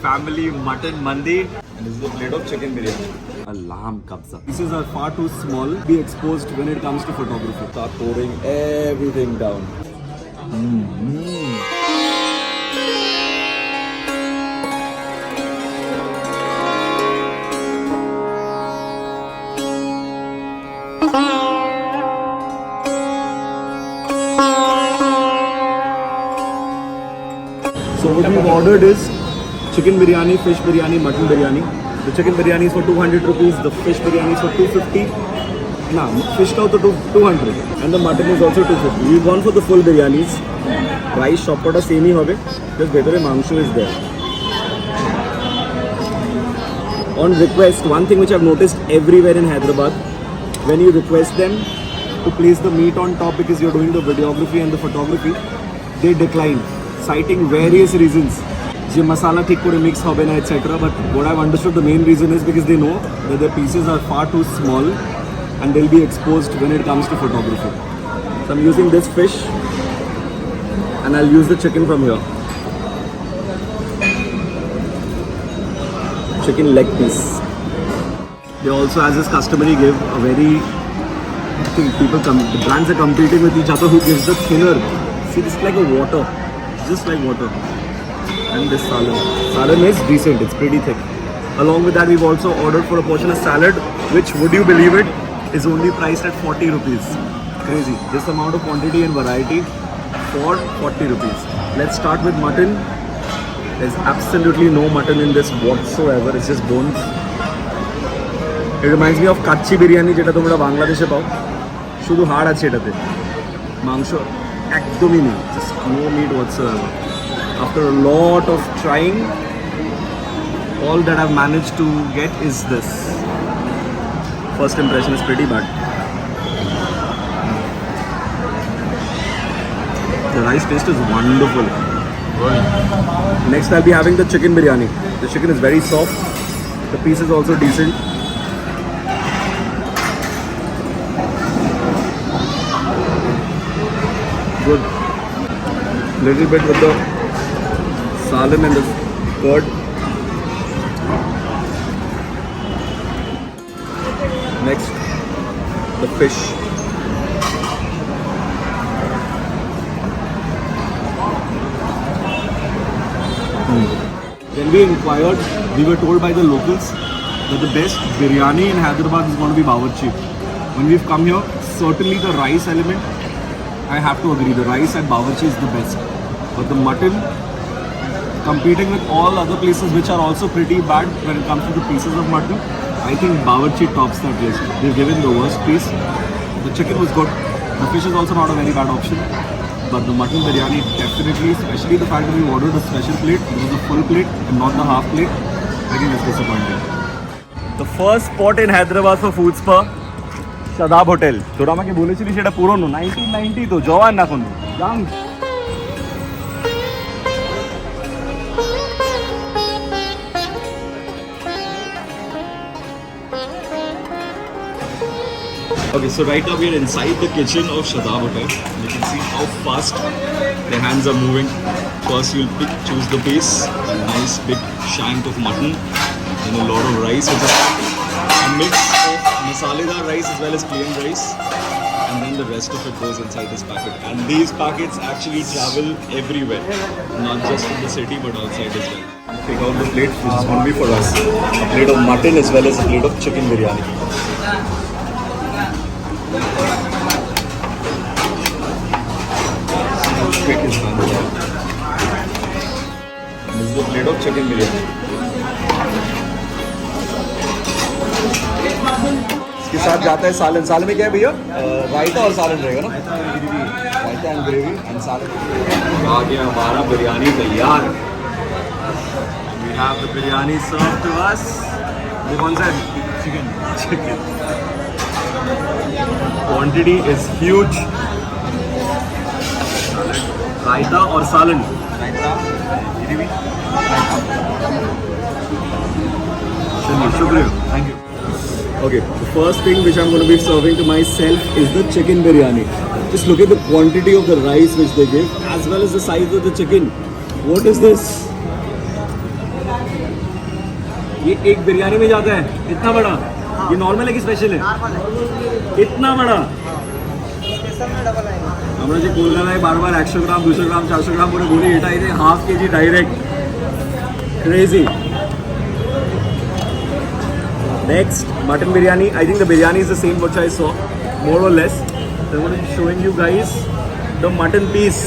Family mutton mandi. And this is a plate of chicken biryani. A lamb kabza. Pieces are far too small to be exposed when it comes to photography. Start pouring everything down. So what we've ordered is chicken biryani, fish biryani, mutton biryani. The chicken biryani is for 200 rupees, the fish biryani is for 250. Nah, fish cow to 200 and the mutton is also 250. We've gone for the full biryanis. Rice shop kota same hi hobe. Just better mangsho is there. On request, one thing which I've noticed everywhere in Hyderabad, when you request them to place the meat on top because you're doing the videography and the photography, they decline, citing various reasons. যে masala ঠিক করে mix হবে না etc. But what I've understood, the main reason is because they know that their pieces are far too small and they'll be exposed when it comes to photography. So I'm using this fish and I'll use the chicken from here. Chicken leg piece. They also, as is customary, give a very, I think the brands are competing with each other who gives the thinner. See, this is like a water, just like water. And this salan. Salan is decent, it's pretty thick. Along with that, we've also ordered for a portion of salad, which, would you believe it, is only priced at 40 rupees. Crazy. This amount of quantity and variety for 40 rupees. Let's start with mutton. There's absolutely no mutton in this whatsoever, it's just bones. It reminds me of kachi biryani, jeta tomra Bangladeshe pao. Shudhu hard ache etate. Mangsho ekdomই নেই, just no meat whatsoever. After a lot of trying, all that I've managed to get is this. First impression is pretty bad. The rice taste is wonderful. Next I'll be having the chicken biryani. The chicken is very soft. The piece is also decent. Good. Little bit with the salan and the curd. Next, the fish. When we inquired, we were told by the locals that the best biryani in Hyderabad is going to be Bawarchi. When we've come here, certainly the rice element, I have to agree, the rice at Bawarchi is the best. But the mutton, competing with all other places which are also pretty bad when it comes to the pieces of mutton, I think Bawarchi tops that list. They've given the worst piece. The chicken was good. The fish is also not a very bad option. But the mutton biryani definitely, especially the fact that we ordered a special plate, it was a full plate and not the half plate, I think it's disappointing. The first spot in Hyderabad for food spa, Shadab Hotel. তোরা আমাকে বলেছিলি সেটা পুরনো 1990 তো জওয়ান এখন জান। Okay, so right now we are inside the kitchen of Shadab Hotel. You can see how fast their hands are moving. First you'll choose the base, a nice big shank of mutton, and a lot of rice, which is a mix of masaledar rice as well as plain rice. And then the rest of it goes inside this packet. And these packets actually travel everywhere, not just in the city but outside as well. Take out the plate, which is going to be for us. A plate of mutton as well as a plate of chicken biryani. Quick is done. This is the plate of chicken biryani. इसके साथ जाता है सालन. सालन में क्या है भैया? रायता और सालन रहेगा ना? रायता एंड ग्रेवी एंड सालन. आ गया हमारा बिरयानी तैयार. We have the biryani served to us. ये कौन सा है? Chicken. Chicken. Quantity is huge. रायता और सालन. रायता, ग्रेवी. शुक्रिया. Thank you. Okay, the first thing which I'm going to be serving to myself is the chicken biryani. Just look at the quantity of the rice which they give as well as the size of the chicken. What is this? ये एक बिरयानी में जाता है इतना बड़ा? ये normal है कि स्पेशल है? नॉर्मल है, इतना बड़ा? स्पेशल में डबल आएगा। আমরা যে কলকাতায় বারবার 100 গ্রাম 200 গ্রাম 400 গ্রাম করে বলি, এটা এই half KG direct. Crazy. Next, mutton biryani. I think the biryani is the same which I saw, more or less. So I'm going to be showing you guys the mutton piece.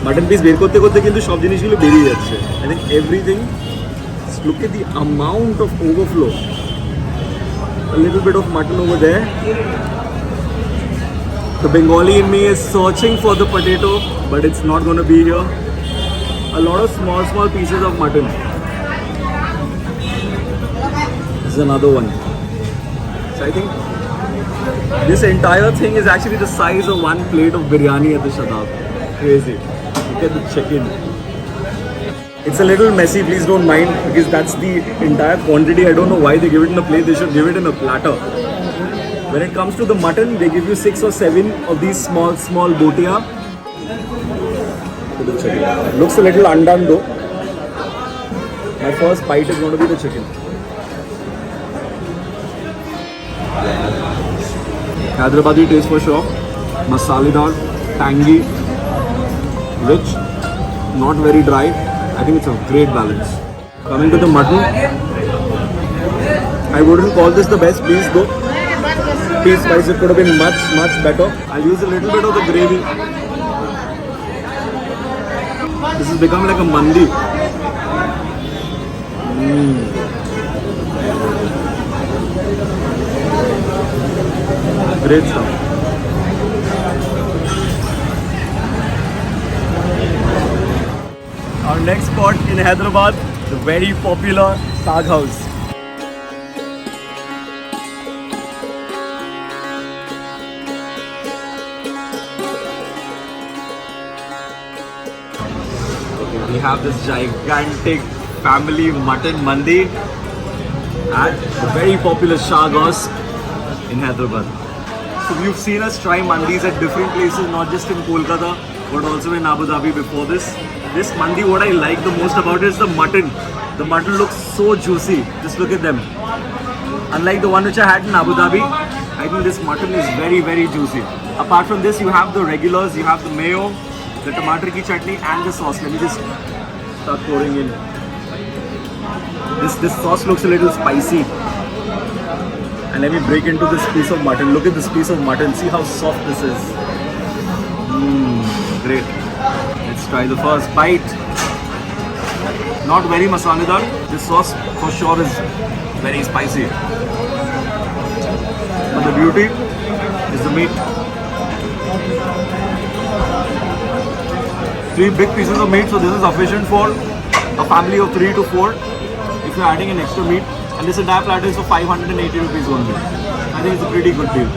Mutton piece বের করতে করতে কিন্তু সব জিনিসগুলো বেরিয়ে যাচ্ছে। I think everything. Just look at the amount of overflow. A little bit of mutton over there. The Bengali in me is searching for the potato, but it's not going to be here. A lot of small pieces of mutton. This is another one. So I think this entire thing is actually the size of one plate of biryani at the Shadab. Crazy. Look at the chicken. It's a little messy, please don't mind, because that's the entire quantity. I don't know why they give it in a plate. They should give it in a platter. When it comes to the mutton, they give you 6 or 7 of these small botia. Looks a little undone though. My first bite is going to be the chicken. Hyderabadi taste for sure. Masaledar, tangy, rich, not very dry. I think it's a great balance. Coming to the mutton, I wouldn't call this the best piece though. Piece wise, it could have been much better. I'll use a little bit of the gravy. This has become like a mandi. Great stuff. Our next spot in Hyderabad, the very popular Saag House. We have this gigantic family mutton mandi at the very popular Shahgos in Hyderabad. So you've seen us try mandis at different places, not just in Kolkata, but also in Abu Dhabi before this. This mandi, what I like the most about it is the mutton. The mutton looks so juicy. Just look at them. Unlike the one which I had in Abu Dhabi, I think this mutton is very juicy. Apart from this, you have the regulars, you have the mayo, the tomato ki chutney and the sauce. Let me just start pouring in. This sauce looks a little spicy. And let me break into this piece of mutton. Look at this piece of mutton. See how soft this is. Great. Let's try the first bite. Not very masaledar. This sauce for sure is very spicy. But the beauty is the meat. 3 big pieces of meat, so this is sufficient for a family of 3 to 4 if you're adding an extra meat. And this entire platter is for 580 rupees only. I think it's a pretty good deal.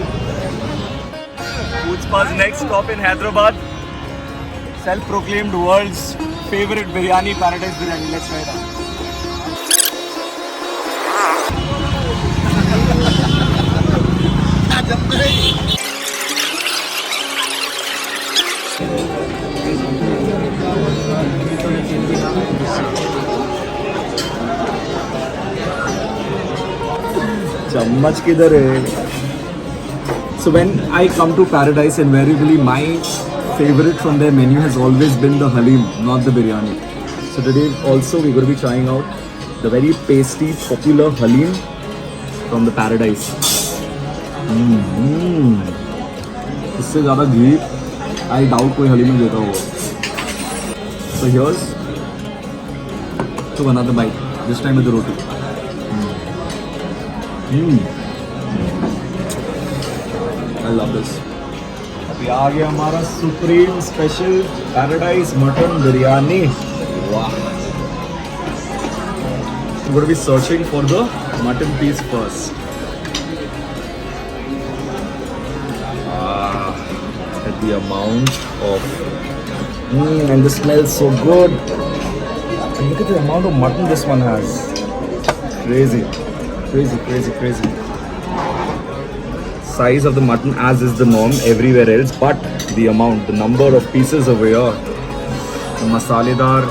Food Spa's next stop in Hyderabad. Self-proclaimed world's favorite biryani, Paradise Biryani. Let's try it out. चम्मच किधर है? So when I come to Paradise, invariably my favorite from their menu has always been the halim, not the biryani. So today also we're going to be trying out the very tasty, popular halim from the Paradise. इससे ज़्यादा घी I doubt कोई halim में देता होगा. So here's to another bite. This time with the roti. I love this. अभी आ गया हमारा supreme special paradise mutton biryani. Wow. I'm going to be searching for the mutton piece first. At the amount of and the smell so good. And look at the amount of mutton this one has. Crazy. Size of the mutton as is the norm everywhere else, but the amount, the number of pieces over here, the masaledar.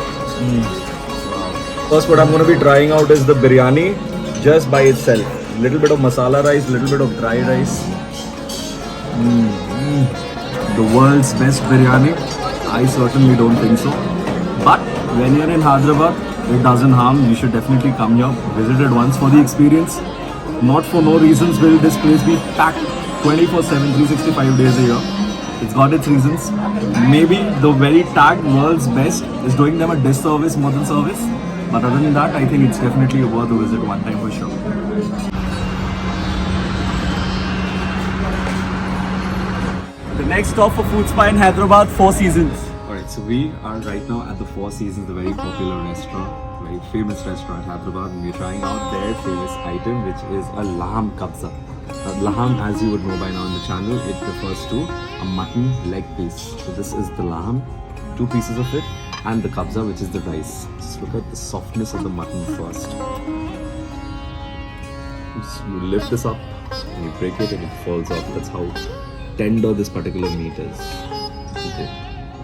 Wow. First, what I'm going to be trying out is the biryani just by itself. Little bit of masala rice, little bit of dry rice. The world's best biryani? I certainly don't think so. But when you're in Hyderabad, it doesn't harm. You should definitely come here, visit it once for the experience. Not for no reasons will this place be packed 24/7, 365 days a year. It's got its reasons. Maybe the very tagged world's best is doing them a disservice more than service. But other than that, I think it's definitely worth a visit one time for sure. The next stop for Food Spy in Hyderabad, Four Seasons. Alright, so we are right now at the Four Seasons, the very popular restaurant, very famous restaurant in Hyderabad, and we're trying out their famous item, which is a laham kabza. Laham, as you would know by now on the channel, it refers to a mutton leg piece. So this is the laham, 2 pieces of it, and the kabza, which is the rice. Just look at the softness of the mutton first. You lift this up, and you break it, and it falls off. That's how tender this particular meat is. Okay.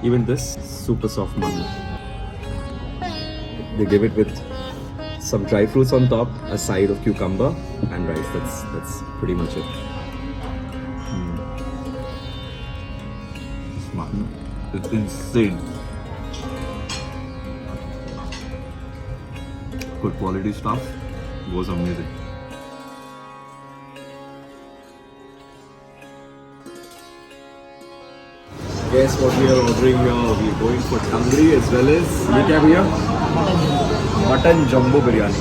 Even this, super soft mutton. They give it with some dry fruits on top, a side of cucumber and rice. That's pretty much it. This mutton is insane. Good quality stuff. Was amazing. Guess what we are ordering here? We are going for tangri as well as ये क्या भैया? Mutton jumbo biryani.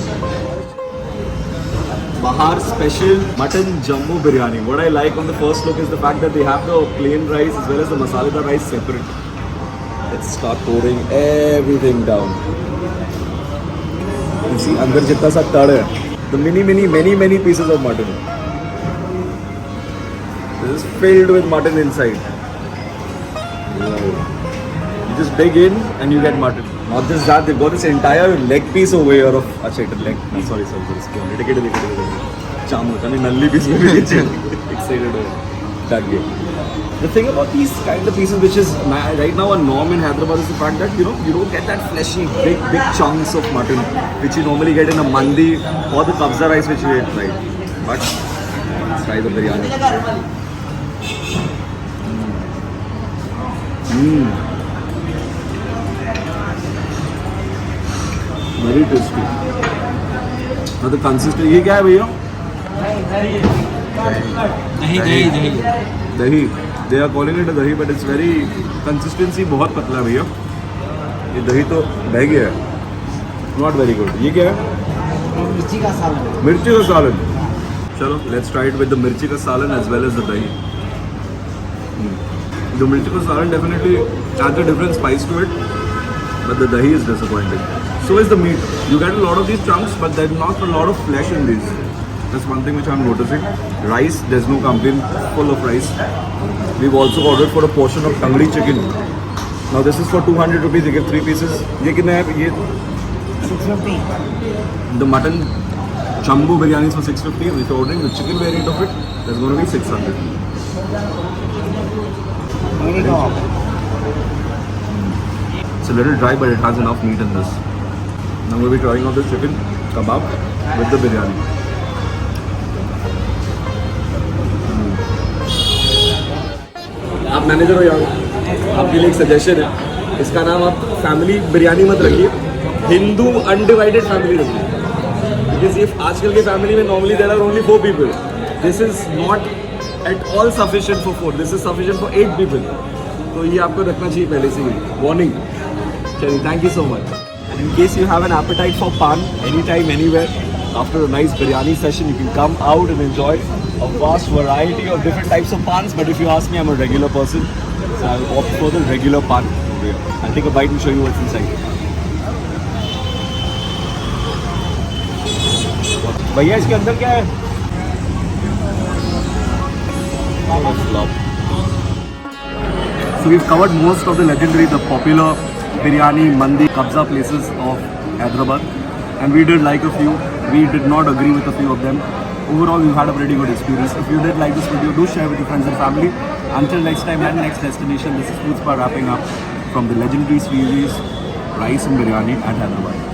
Bahar special mutton jumbo biryani. What I like on the first look is the fact that they have the plain rice as well as the masala rice separate. Let's start pouring everything down. You see, अंदर जितना सा तड़ है. The many pieces of mutton. This is filled with mutton inside. You just dig in and you get mutton. Not just that, they've got this entire leg piece over here of leg. No, sorry. Chamu, nalli piece mein bhi excited that game. The thing about these kind of pieces, which is right now a norm in Hyderabad, is the fact that you don't get that fleshy, big chunks of mutton which you normally get in a mandi or the kabza rice which we ate, right? But let's try the biryani. Very tasty. Now the consistency, ये क्या है भैया? दही. They are calling it a dahi, but it's very consistency बहुत पतला है भैया. ये दही तो बह गया है. Not very good. ये क्या है? मिर्ची का सालन. मिर्ची का सालन. चलो, let's try it with the mirchi ka salan as well as the dahi. The mirchi ka salan definitely adds a different spice to it, but the dahi is disappointing. So is the meat. You get a lot of these chunks, but there's not a lot of flesh in these. That's one thing which I'm noticing. Rice, there's no complaint, full of rice. We've also ordered for a portion of tangri chicken. Now this is for 200 rupees. They give 3 pieces. ये कितना है? ये 650. The mutton jumbo biryani is for 650. And if you're ordering the chicken variant of it, that's going to be 600. It's a little dry, but it has enough meat in this. Now we'll be trying out the chicken kebab with the biryani. आप manager हो यहाँ, आपके लिए एक suggestion है. इसका नाम आप फैमिली बिरयानी मत रखिए, हिंदू अनडिवाइडेड फैमिली रखिए. Because if आजकल के फैमिली में normally there are only 4 people. This is not at all sufficient for 4. This is sufficient for 8 people. तो ये आपको रखना चाहिए पहले से ही. Warning. चलिए, thank you so much. And in case you have an appetite for pan, anytime, anywhere, after a nice biryani session, you can come out and enjoy a vast variety of different types of pans. But if you ask me, I'm a regular person, so I'll opt for the regular pan over here. I'll take a bite and show you what's inside. भैया इसके अंदर क्या है? So we've covered most of the legendary, the popular biryani, mandi, kabza places of Hyderabad, and we did like a few. We did not agree with a few of them. Overall, we've had a pretty good experience. If you did like this video, do share with your friends and family. Until next time and next destination, this is Food Spy wrapping up from the legendary series Rice and Biryani at Hyderabad.